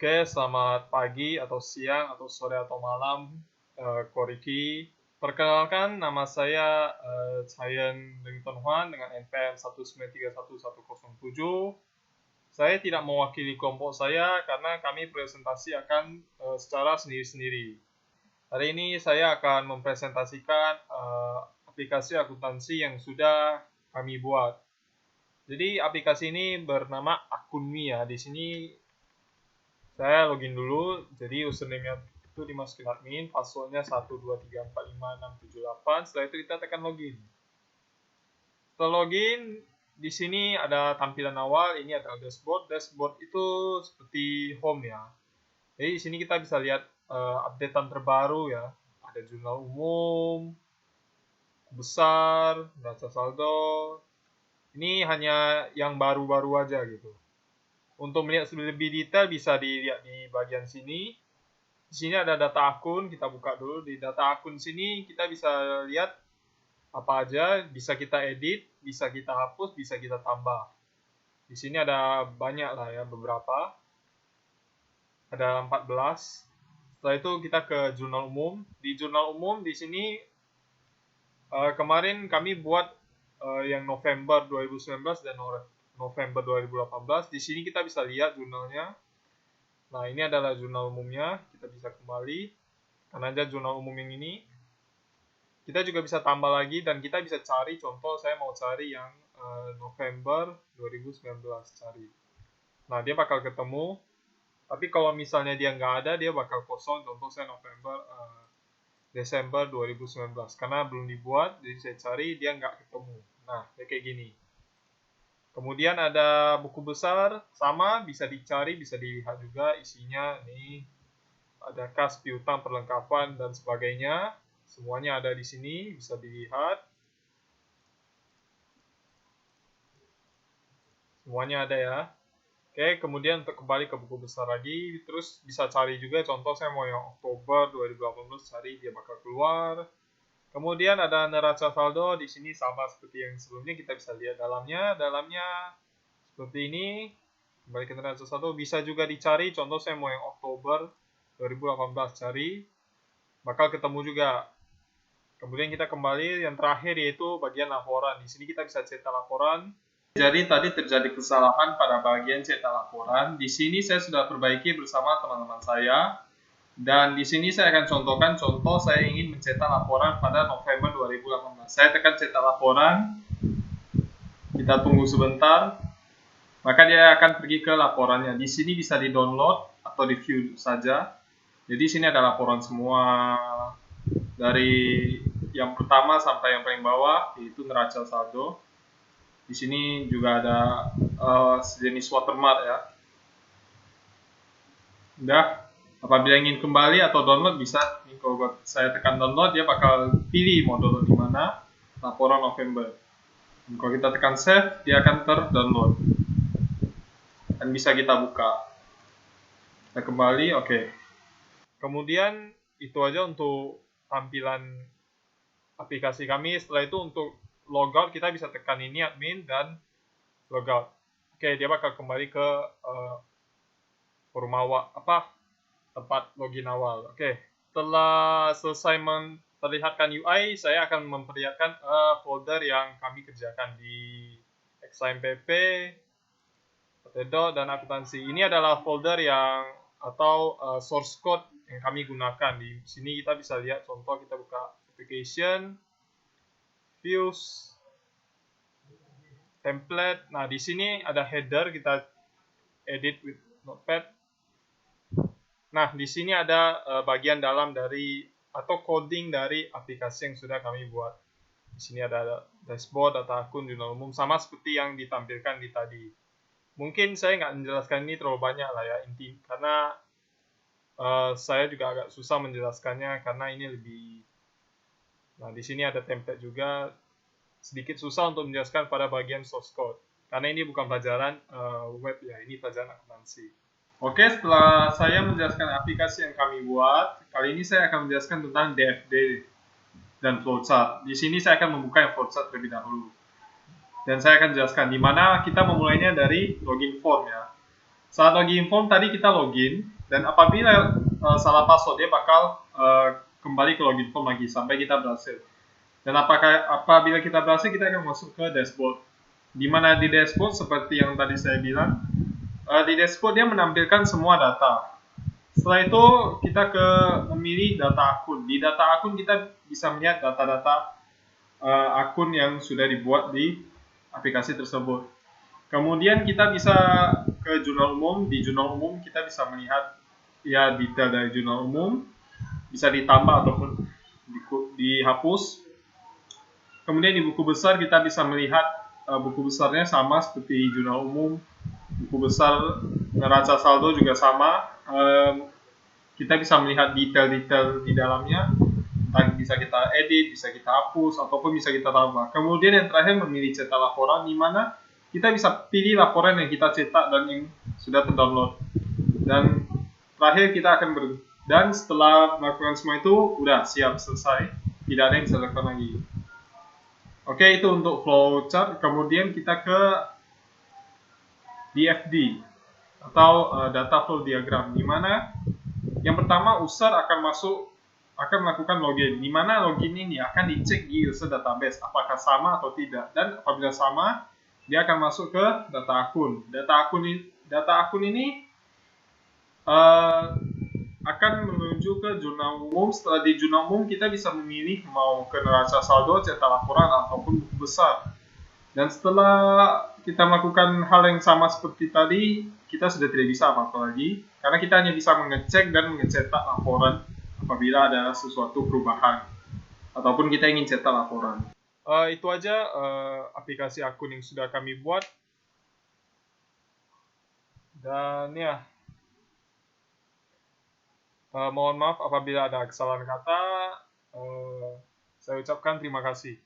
Oke, selamat pagi atau siang atau sore atau malam, Koriki. Perkenalkan, nama saya Chayan Rington Hwan dengan NPM 1931107. Saya tidak mewakili kelompok saya karena kami presentasi akan secara sendiri-sendiri. Hari ini saya akan mempresentasikan aplikasi akuntansi yang sudah kami buat. Jadi aplikasi ini bernama Akunmi ya. Di sini saya login dulu, jadi username-nya itu dimasukin admin, passwordnya 123455678. Setelah itu kita tekan login. Setelah login, di sini ada tampilan awal, ini ada dashboard. Dashboard itu seperti home ya. Jadi di sini kita bisa lihat updatean terbaru ya. Ada jurnal umum, besar, neraca saldo. Ini hanya yang baru-baru aja gitu. Untuk melihat lebih detail bisa dilihat di bagian sini. Di sini ada data akun, kita buka dulu. Di data akun sini kita bisa lihat apa aja, bisa kita edit, bisa kita hapus, bisa kita tambah. Di sini ada banyak lah ya, beberapa. Ada 14. Setelah itu kita ke jurnal umum. Di jurnal umum di sini kemarin kami buat yang November 2019 dan November 2018. Di sini kita bisa lihat jurnalnya. Nah, ini adalah jurnal umumnya. Kita bisa kembali. Karena aja jurnal umum yang ini. Kita juga bisa tambah lagi dan kita bisa cari. Contoh, saya mau cari yang November 2019. Cari. Nah, dia bakal ketemu. Tapi kalau misalnya dia nggak ada, dia bakal kosong. Contoh, saya Desember 2019. Karena belum dibuat, jadi saya cari, dia nggak ketemu. Nah, kayak gini. Kemudian ada buku besar, sama bisa dicari, bisa dilihat juga isinya. Nih ada kas, piutang, perlengkapan dan sebagainya. Semuanya ada di sini, bisa dilihat. Semuanya ada ya. Oke, kemudian untuk kembali ke buku besar lagi, terus bisa cari juga. Contoh saya mau yang Oktober 2018, cari dia bakal keluar. Kemudian ada neraca saldo, di sini sama seperti yang sebelumnya, kita bisa lihat dalamnya seperti ini. Kembali ke neraca saldo, bisa juga dicari, contoh saya mau yang Oktober 2018, cari, bakal ketemu juga. Kemudian kita kembali, yang terakhir yaitu bagian laporan. Di sini kita bisa cetak laporan. Jadi tadi terjadi kesalahan pada bagian cetak laporan. Di sini saya sudah perbaiki bersama teman-teman saya. Dan di sini saya akan contohkan contoh saya ingin mencetak laporan pada November 2018. Saya tekan cetak laporan. Kita tunggu sebentar. Maka dia akan pergi ke laporannya. Di sini bisa di-download atau di-view saja. Jadi di sini ada laporan semua dari yang pertama sampai yang paling bawah, yaitu neraca saldo. Di sini juga ada sejenis watermark ya. Udah. Apabila ingin kembali atau download bisa, kalau saya tekan download dia bakal pilih mau download di mana, laporan November. Dan kalau kita tekan save, dia akan terdownload dan bisa kita buka. Kita kembali, oke. Kemudian itu aja untuk tampilan aplikasi kami. Setelah itu untuk logout kita bisa tekan ini admin dan logout. Oke, dia bakal kembali ke forum awal tempat login awal. Oke, setelah selesai memperlihatkan UI, saya akan memperlihatkan folder yang kami kerjakan di XAMPP, Potato, dan akuntansi. Ini adalah folder yang atau source code yang kami gunakan. Di sini kita bisa lihat contoh, kita buka application, views, template. Nah, di sini ada header, kita edit with notepad. Nah, di sini ada bagian dalam dari atau coding dari aplikasi yang sudah kami buat. Di sini ada dashboard, data akun, jurnal umum, sama seperti yang ditampilkan di tadi. Mungkin saya nggak menjelaskan ini terlalu banyak lah ya, karena saya juga agak susah menjelaskannya karena ini lebih. Nah, di sini ada template juga, sedikit susah untuk menjelaskan pada bagian source code. Karena ini bukan pelajaran web ya, ini pelajaran akuntansi. Oke, setelah saya menjelaskan aplikasi yang kami buat, kali ini saya akan menjelaskan tentang DFD dan flowchart. Di sini saya akan membuka yang flowchart terlebih dahulu. Dan saya akan jelaskan di mana kita memulainya dari login form ya. Saat login form tadi kita login, dan apabila salah password dia bakal kembali ke login form lagi sampai kita berhasil. Dan apabila kita berhasil, kita akan masuk ke dashboard. Di mana di dashboard seperti yang tadi saya bilang, di dashboard dia menampilkan semua data. Setelah itu kita ke memilih data akun. Di data akun kita bisa melihat data-data akun yang sudah dibuat di aplikasi tersebut. Kemudian kita bisa ke jurnal umum. Di jurnal umum kita bisa melihat ya detail dari jurnal umum, bisa ditambah ataupun dihapus. Kemudian di buku besar kita bisa melihat buku besarnya sama seperti jurnal umum. Buku besar neraca saldo juga sama. Kita bisa melihat detail-detail di dalamnya. Entah bisa kita edit, bisa kita hapus, ataupun bisa kita tambah. Kemudian yang terakhir memilih cetak laporan, di mana kita bisa pilih laporan yang kita cetak dan yang sudah terdownload. Dan terakhir kita akan dan setelah melakukan semua itu, udah siap, selesai. Tidak ada yang bisa dilakukan lagi. Oke, itu untuk flowchart. Kemudian kita ke DFD atau data flow diagram, di mana yang pertama user akan melakukan login, di mana login ini akan dicek di user database apakah sama atau tidak, dan apabila sama dia akan masuk ke data akun. Data akun ini akan menuju ke jurnal umum. Setelah di jurnal umum kita bisa memilih mau ke neraca saldo, cetak laporan, ataupun buku besar. Dan setelah kita melakukan hal yang sama seperti tadi, kita sudah tidak bisa apa-apa lagi, karena kita hanya bisa mengecek dan mencetak laporan apabila ada sesuatu perubahan, ataupun kita ingin cetak laporan. Itu aja aplikasi akun yang sudah kami buat. Dan ya, mohon maaf apabila ada kesalahan kata. Saya ucapkan terima kasih.